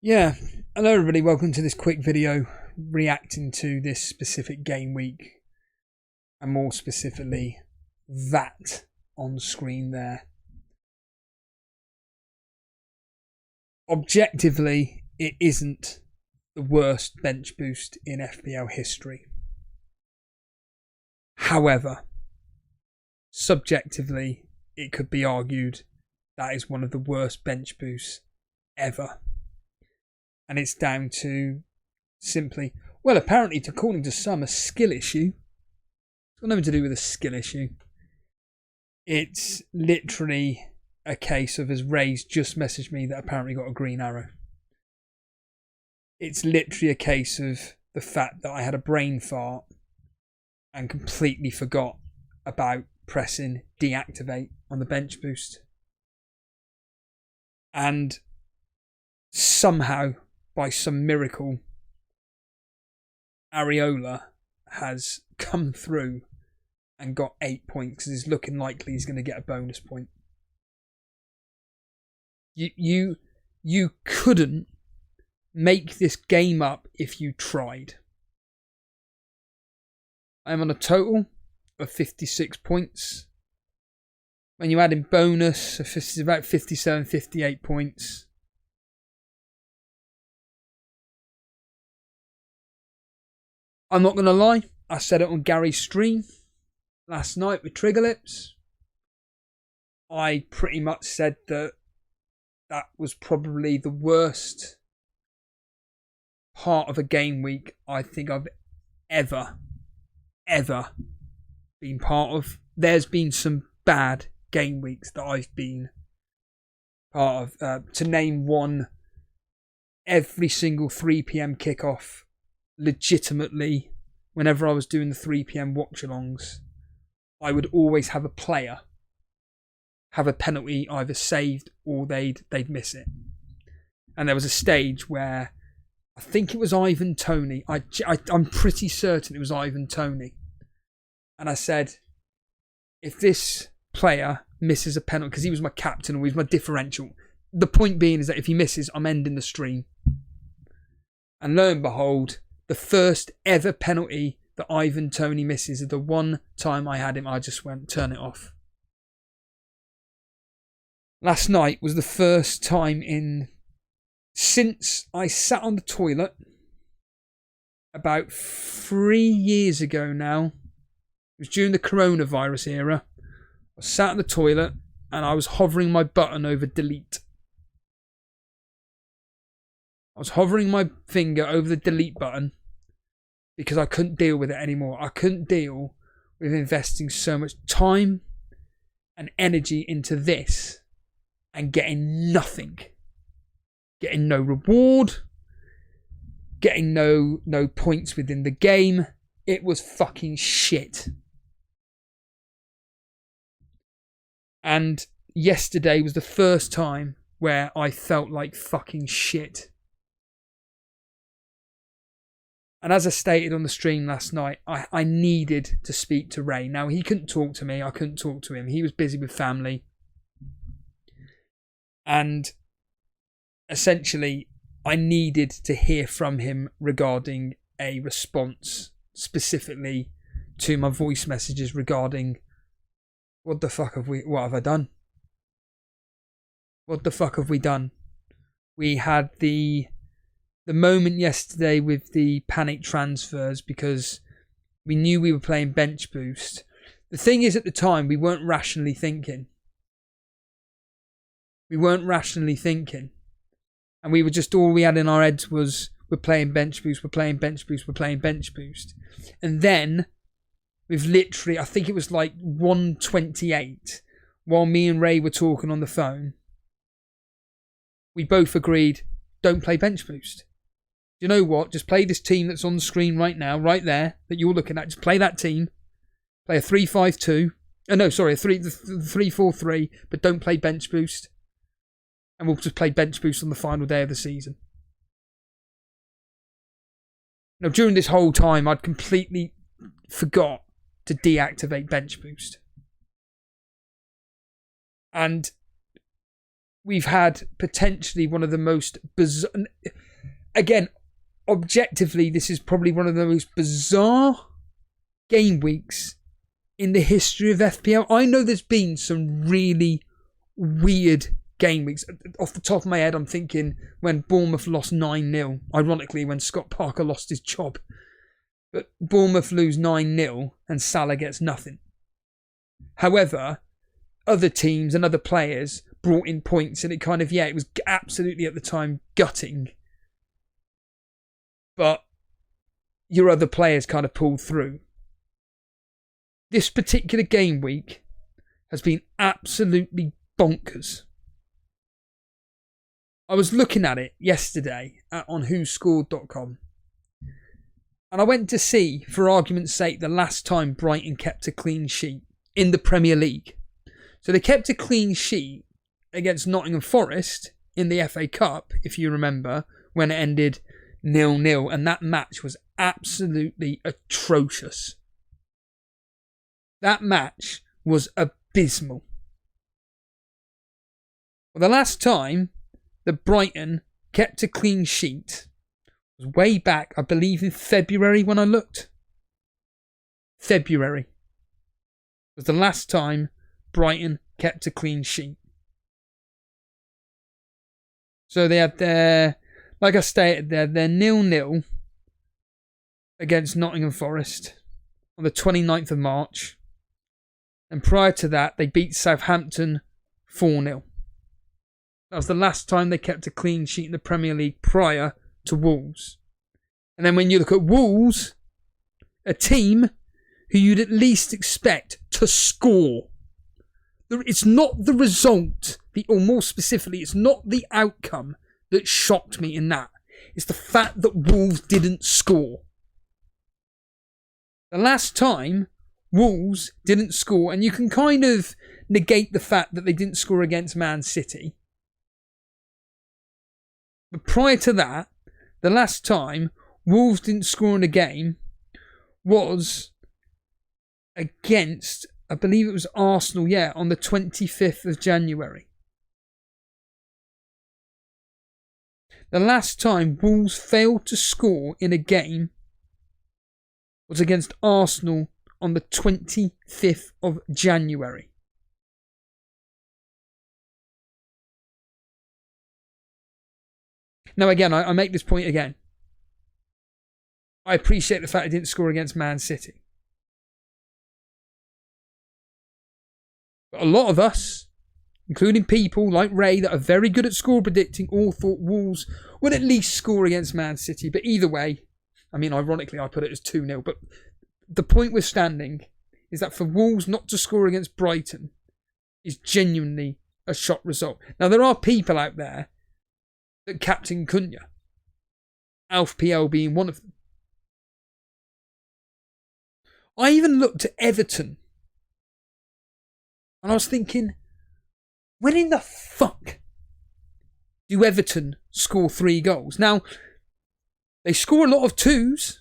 Yeah, hello everybody, welcome to this quick video reacting to this specific game week, and more specifically that on screen there. Objectively, it isn't the worst bench boost in FPL history. However, subjectively, it could be argued that is one of the worst bench boosts ever. And it's down to simply, well, apparently, according to some, a skill issue. It's got nothing to do with a skill issue. It's literally a case of, as Ray's just messaged me, that apparently got a green arrow. It's literally a case of the fact that I had a brain fart and completely forgot about pressing deactivate on the bench boost. And somehow, by some miracle, Areola has come through and got 8 points because it's looking likely he's going to get a bonus point. You couldn't make this game up if you tried. I'm on a total of 56 points. When you add in bonus, it's about 57, 58 points. I'm not going to lie, I said it on Gary's stream last night with Trigger Lips. I pretty much said that that was probably the worst part of a game week I think I've ever been part of. There's been some bad game weeks that I've been part of. To name one, every single 3 PM kickoff. Legitimately, whenever I was doing the 3 PM watch-alongs, I would always have a player have a penalty either saved or they'd miss it. And there was a stage where I think it was Ivan Toney. I'm pretty certain it was Ivan Toney. And I said, if this player misses a penalty, because he was my captain or he was my differential, the point being is that if he misses, I'm ending the stream. And lo and behold, the first ever penalty that Ivan Toney misses is the one time I had him, I just went, turn it off. Last night was the first time since I sat on the toilet about 3 years ago now. It was during the coronavirus era. I sat on the toilet and I was hovering my button over delete. I was hovering my finger over the delete button because I couldn't deal with it anymore. I couldn't deal with investing so much time and energy into this and getting nothing. Getting no reward. Getting no points within the game. It was fucking shit. And yesterday was the first time where I felt like fucking shit. And as I stated on the stream last night, I needed to speak to Ray. Now, he couldn't talk to me. I couldn't talk to him. He was busy with family. And essentially, I needed to hear from him regarding a response, specifically to my voice messages regarding what have I done? What the fuck have we done? We had the moment yesterday with the panic transfers because we knew we were playing bench boost. The thing is, at the time, we weren't rationally thinking. And we were just, all we had in our heads was, we're playing bench boost, we're playing bench boost, we're playing bench boost. And then, we've literally, I think it was like 1:28, while me and Ray were talking on the phone, we both agreed, don't play bench boost. You know what? Just play this team that's on the screen right now, right there, that you're looking at. Just play that team. Play a 3-5-2. Oh, no, sorry, a 3-4-3, but don't play bench boost. And we'll just play bench boost on the final day of the season. Now, during this whole time, I'd completely forgot to deactivate bench boost. And we've had potentially one of the most bizarre... Again, objectively, this is probably one of the most bizarre game weeks in the history of FPL. I know there's been some really weird game weeks. Off the top of my head, I'm thinking when Bournemouth lost 9-0. Ironically, when Scott Parker lost his job. But Bournemouth lose 9-0 and Salah gets nothing. However, other teams and other players brought in points, and it kind of, it was absolutely at the time gutting. But your other players kind of pulled through. This particular game week has been absolutely bonkers. I was looking at it yesterday on whoscored.com. And I went to see, for argument's sake, the last time Brighton kept a clean sheet in the Premier League. So they kept a clean sheet against Nottingham Forest in the FA Cup, if you remember, when it ended 0-0. And that match was absolutely atrocious. That match was abysmal. Well, the last time that Brighton kept a clean sheet was way back, I believe in February when I looked. February was the last time Brighton kept a clean sheet. So they had their, like I stated there, their 0-0 against Nottingham Forest on the 29th of March. And prior to that, they beat Southampton 4-0. That was the last time they kept a clean sheet in the Premier League prior to Wolves. And then when you look at Wolves, a team who you'd at least expect to score. It's not the result, or more specifically, it's not the outcome that shocked me in that. It's the fact that Wolves didn't score. The last time Wolves didn't score, and you can kind of negate the fact that they didn't score against Man City. But prior to that, the last time Wolves didn't score in a game was against, I believe it was Arsenal, on the 25th of January. The last time Wolves failed to score in a game was against Arsenal on the 25th of January. Now again, I make this point again. I appreciate the fact I didn't score against Man City. But a lot of us, including people like Ray that are very good at score predicting, all thought Wolves would at least score against Man City. But either way, I mean, ironically, I put it as 2-0. But the point we're standing is that for Wolves not to score against Brighton is genuinely a shock result. Now, there are people out there that captain Cunha, Alf PL being one of them. I even looked at Everton and I was thinking, when in the fuck do Everton score 3 goals? Now, they score a lot of 2s.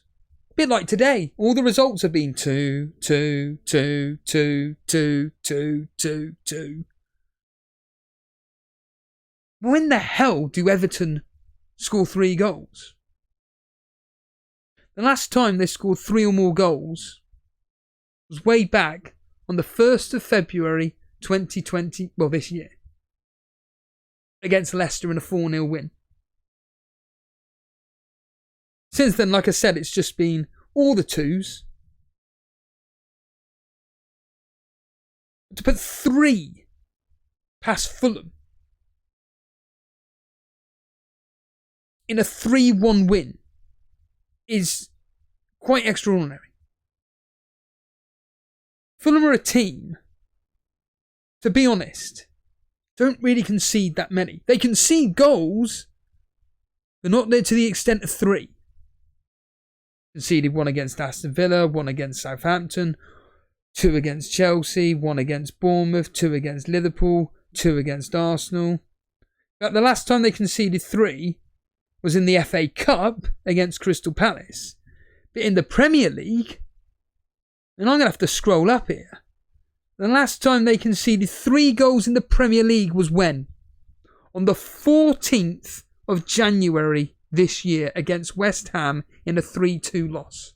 A bit like today. All the results have been 2, 2, 2, 2, 2, 2, 2, 2. When the hell do Everton score 3 goals? The last time they scored 3 or more goals was way back on the 1st of February 2020, well, this year, against Leicester in a 4-0 win. Since then, like I said, it's just been all the 2s. To put 3 past Fulham in a 3-1 win is quite extraordinary. Fulham are a team, to be honest, don't really concede that many. They concede goals, but not to the extent of 3. Conceded 1 against Aston Villa, 1 against Southampton, 2 against Chelsea, 1 against Bournemouth, 2 against Liverpool, 2 against Arsenal. But the last time they conceded 3 was in the FA Cup against Crystal Palace. But in the Premier League, and I'm going to have to scroll up here, the last time they conceded 3 goals in the Premier League was when? on the 14th of January this year against West Ham in a 3-2 loss.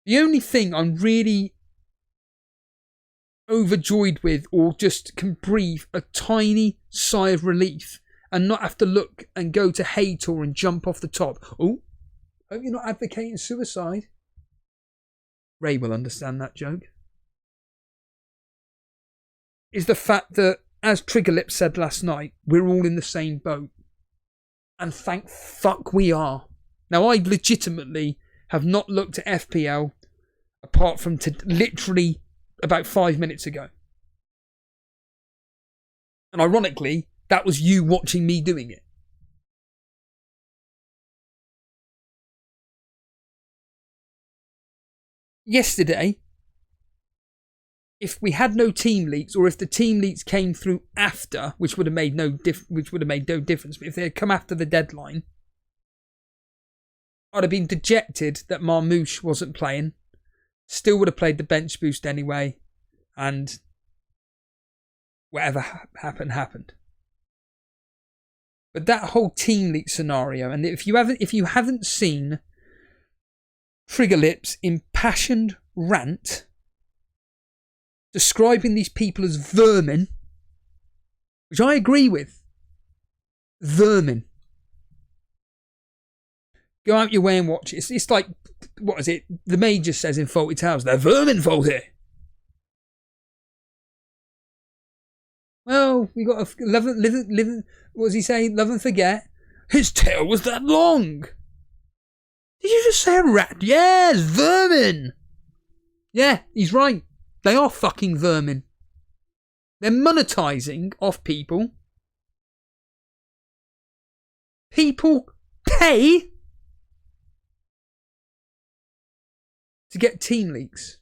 The only thing I'm really overjoyed with, or just can breathe a tiny sigh of relief and not have to look and go to Haytor and jump off the top. Oh, hope you're not advocating suicide. Ray will understand that joke. Is the fact that, as Triggerlip said last night, we're all in the same boat. And thank fuck we are. Now, I legitimately have not looked at FPL apart from literally about 5 minutes ago. And ironically, that was you watching me doing it. Yesterday, if we had no team leaks, or if the team leaks came through after, which would have made no difference, but if they had come after the deadline, I'd have been dejected that Marmouche wasn't playing. Still would have played the bench boost anyway, and whatever happened. But that whole team leak scenario, and if you haven't seen Triggerlip's impassioned rant describing these people as vermin, which I agree with, vermin. Go out your way and watch it. It's like, what is it? The Major says in Fawlty Towers, they're vermin, Fawlty. Well, we got to live, what does he say? Love and forget. His tail was that long. Did you just say a rat? Yes, vermin. Yeah, he's right. They are fucking vermin. They're monetising off people. People pay to get team leaks.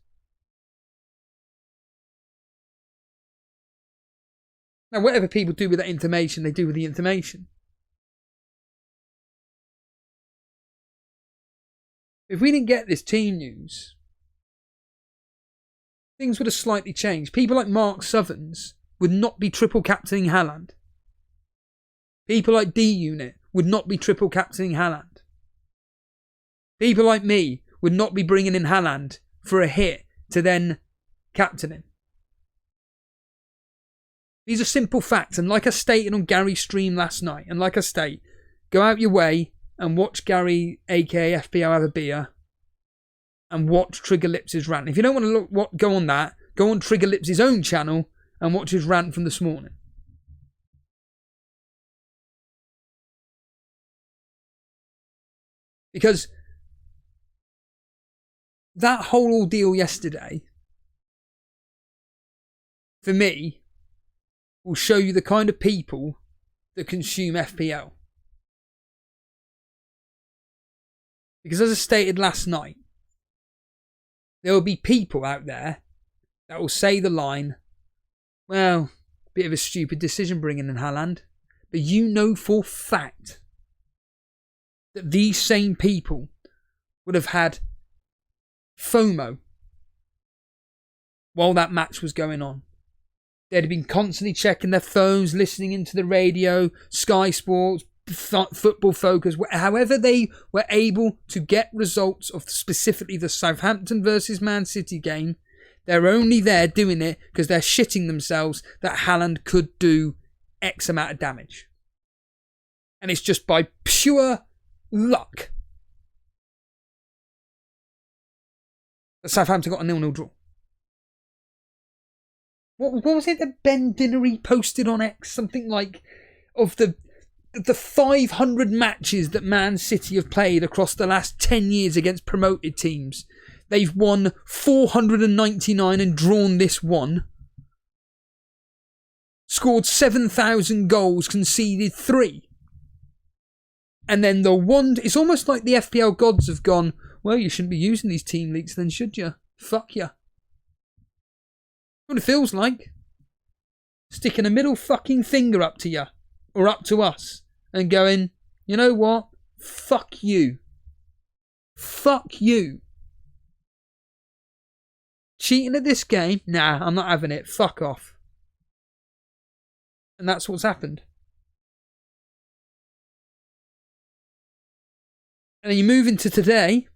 Now, whatever people do with that information, they do with the information. If we didn't get this team news, things would have slightly changed. People like Mark Southerns would not be triple captaining Haaland. People like D-Unit would not be triple captaining Haaland. People like me would not be bringing in Haaland for a hit to then captain him. These are simple facts, and like I stated on Gary's stream last night, and like I state, go out your way and watch Gary, aka FPL have a beer, and watch Triggerlips' rant. If you don't want to go on that, go on Triggerlips' own channel and watch his rant from this morning. Because that whole ordeal yesterday, for me, will show you the kind of people that consume FPL. Because as I stated last night, there will be people out there that will say the line, well, bit of a stupid decision bringing in Haaland. But you know for fact that these same people would have had FOMO while that match was going on. They'd have been constantly checking their phones, listening into the radio, Sky Sports, Football Focus, however they were able to get results of specifically the Southampton versus Man City game. They're only there doing it because they're shitting themselves that Haaland could do X amount of damage. And it's just by pure luck that Southampton got a 0-0 draw. What was it that Ben Dinnery posted on X? Something like, of the 500 matches that Man City have played across the last 10 years against promoted teams, they've won 499 and drawn this one. Scored 7,000 goals, conceded 3. And then the one, it's almost like the FPL gods have gone, well, you shouldn't be using these team leaks then, should you? Fuck you. What it feels like. Sticking a middle fucking finger up to you, or up to us, and going, you know what? Fuck you. Fuck you. cheating at this game? Nah, I'm not having it. Fuck off. And that's what's happened. And then you move into today.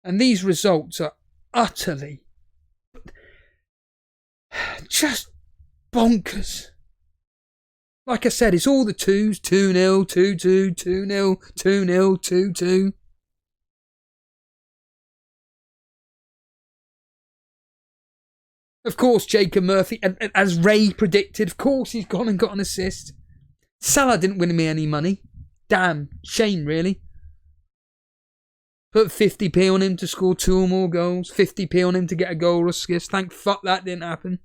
And these results are utterly just bonkers. Like I said, it's all the twos. 2-0, 2-2, 2-0, 2-0, 2-2. Of course, Jacob Murphy, as Ray predicted, of course he's gone and got an assist. Salah didn't win me any money. Damn, shame really. Put 50p on him to score 2 or more goals. 50p on him to get a goal or assist. Thank fuck that didn't happen.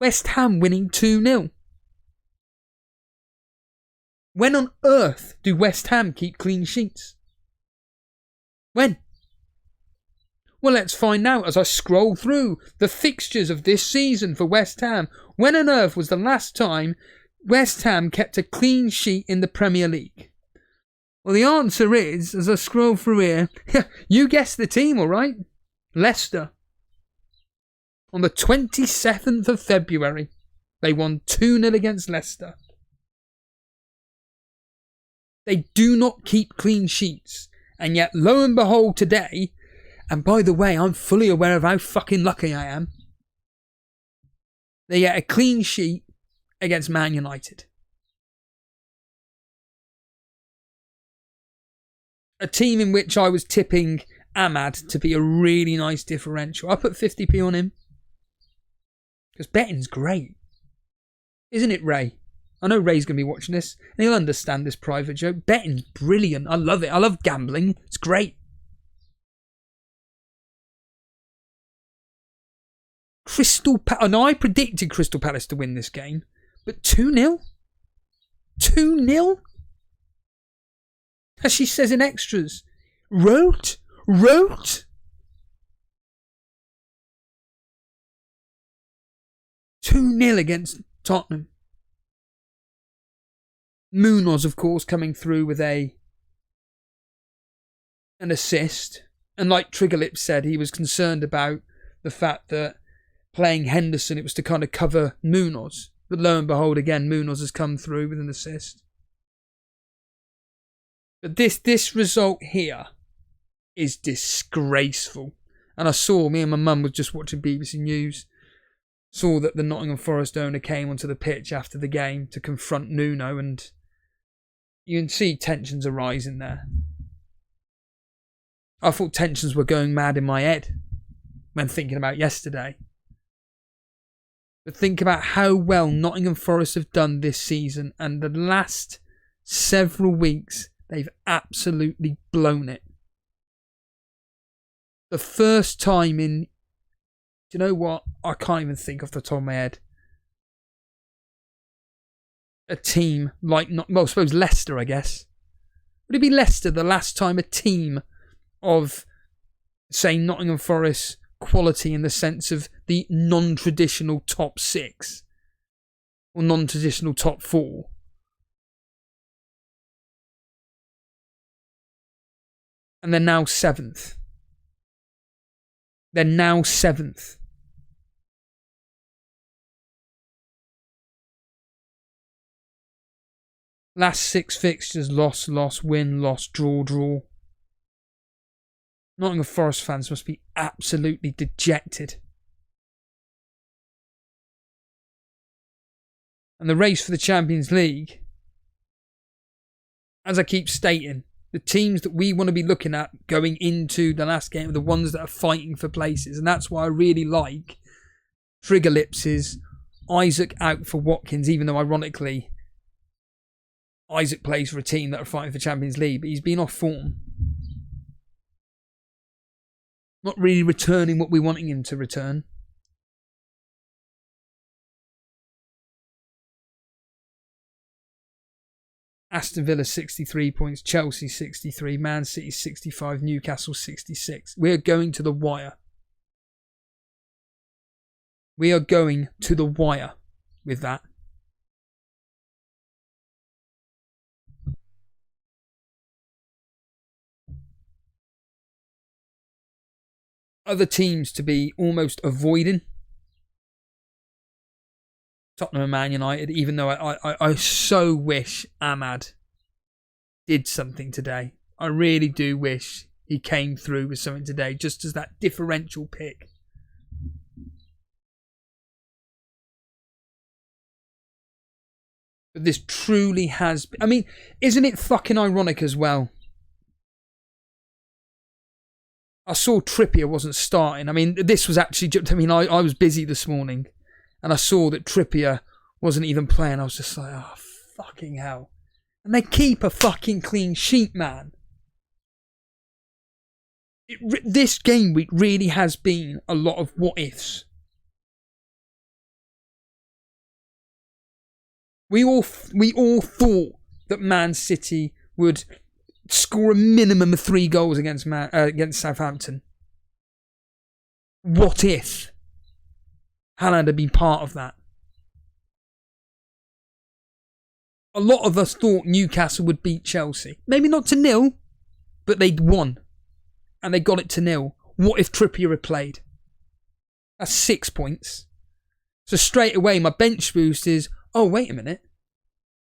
West Ham winning 2-0. When on earth do West Ham keep clean sheets? When? Well, let's find out as I scroll through the fixtures of this season for West Ham. When on earth was the last time West Ham kept a clean sheet in the Premier League? Well, the answer is, as I scroll through here, you guessed the team, all right? Leicester. On the 27th of February, they won 2-0 against Leicester. They do not keep clean sheets. And yet, lo and behold, today, and by the way, I'm fully aware of how fucking lucky I am, they get a clean sheet against Man United. A team in which I was tipping Ahmad to be a really nice differential. I put 50p on him. Because betting's great. Isn't it, Ray? I know Ray's going to be watching this, and he'll understand this private joke. Betting's brilliant. I love it. I love gambling. It's great. Crystal Palace. I know I predicted Crystal Palace to win this game, but 2-0? 2-0? As she says in extras. Wrote? 2-0 against Tottenham. Munoz, of course, coming through with an assist. And like Triggerlip said, he was concerned about the fact that playing Henderson, it was to kind of cover Munoz. But lo and behold, again, Munoz has come through with an assist. But this result here is disgraceful. And I saw, me and my mum was just watching BBC News, saw that the Nottingham Forest owner came onto the pitch after the game to confront Nuno, and you can see tensions arising there. I thought tensions were going mad in my head when thinking about yesterday. But think about how well Nottingham Forest have done this season, and the last several weeks they've absolutely blown it. The first time in, do you know what? I can't even think off the top of my head. A team like, well, I suppose Leicester, I guess. Would it be Leicester the last time a team of, say, Nottingham Forest quality in the sense of the non-traditional top 6 or non-traditional top 4? And they're now 7th. They're now 7th. Last 6 fixtures, loss, win, loss, draw. Nottingham Forest fans must be absolutely dejected. And the race for the Champions League, as I keep stating, the teams that we want to be looking at going into the last game are the ones that are fighting for places. And that's why I really like Triggerlips's Isaac out for Watkins, even though ironically Isaac plays for a team that are fighting for Champions League, but he's been off form. Not really returning what we're wanting him to return. Aston Villa 63 points, Chelsea 63, Man City 65, Newcastle 66. We're going to the wire. We are going to the wire with that. other teams to be almost avoiding Tottenham and Man United, even though I so wish Ahmad did something today. I really do wish he came through with something today, just as that differential pick. But this truly has... I mean, isn't it fucking ironic as well? I saw Trippier wasn't starting. I mean, this was actually... I mean, I was busy this morning, and I saw that Trippier wasn't even playing. I was just like, oh, fucking hell. And they keep a fucking clean sheet, man. This game week really has been a lot of what-ifs. We all thought that Man City would score a minimum of 3 goals against Southampton. What if Haaland had been part of that? A lot of us thought Newcastle would beat Chelsea. Maybe not to 0, but they'd won. And they got it to 0. What if Trippier had played? That's 6 points. So straight away, my bench boost is, oh, wait a minute.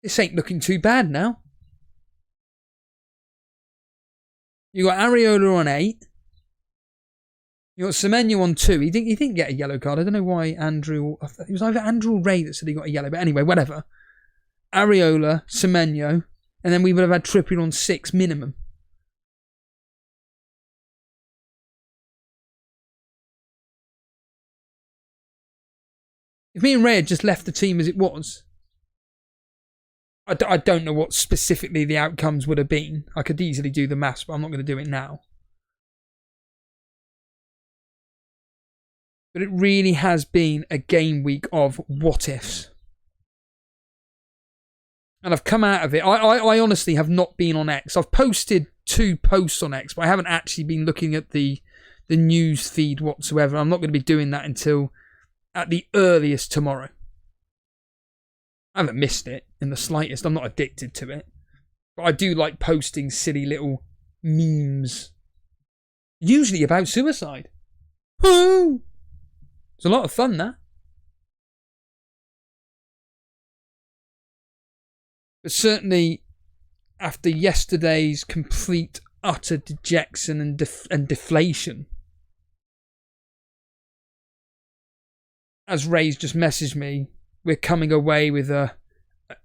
This ain't looking too bad now. You got Areola on 8. You got Semenyo on 2. He didn't get a yellow card. I don't know why Andrew... It was either Andrew or Ray that said he got a yellow. But anyway, whatever. Areola, Semenyo, and then we would have had Trippier on 6 minimum. If me and Ray had just left the team as it was, I don't know what specifically the outcomes would have been. I could easily do the maths, but I'm not going to do it now. But it really has been a game week of what-ifs. And I've come out of it. I honestly have not been on X. I've posted 2 posts on X, but I haven't actually been looking at the news feed whatsoever. I'm not going to be doing that until at the earliest tomorrow. I haven't missed it in the slightest. I'm not addicted to it. But I do like posting silly little memes. Usually about suicide. Woo! It's a lot of fun, that. But certainly, after yesterday's complete, utter dejection and deflation, as Ray's just messaged me, we're coming away with a...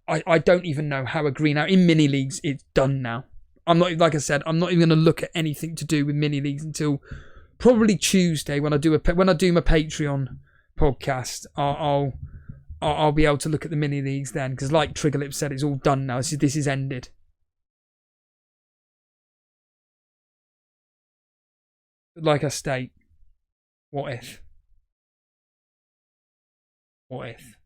I don't even know how a green out. In mini leagues, it's done now. I'm not, like I said, I'm not even going to look at anything to do with mini leagues until probably Tuesday when I do my Patreon podcast. I'll be able to look at the mini leagues then, because like Triggerlip said, it's all done now. This is ended. But like I state, what if? What if?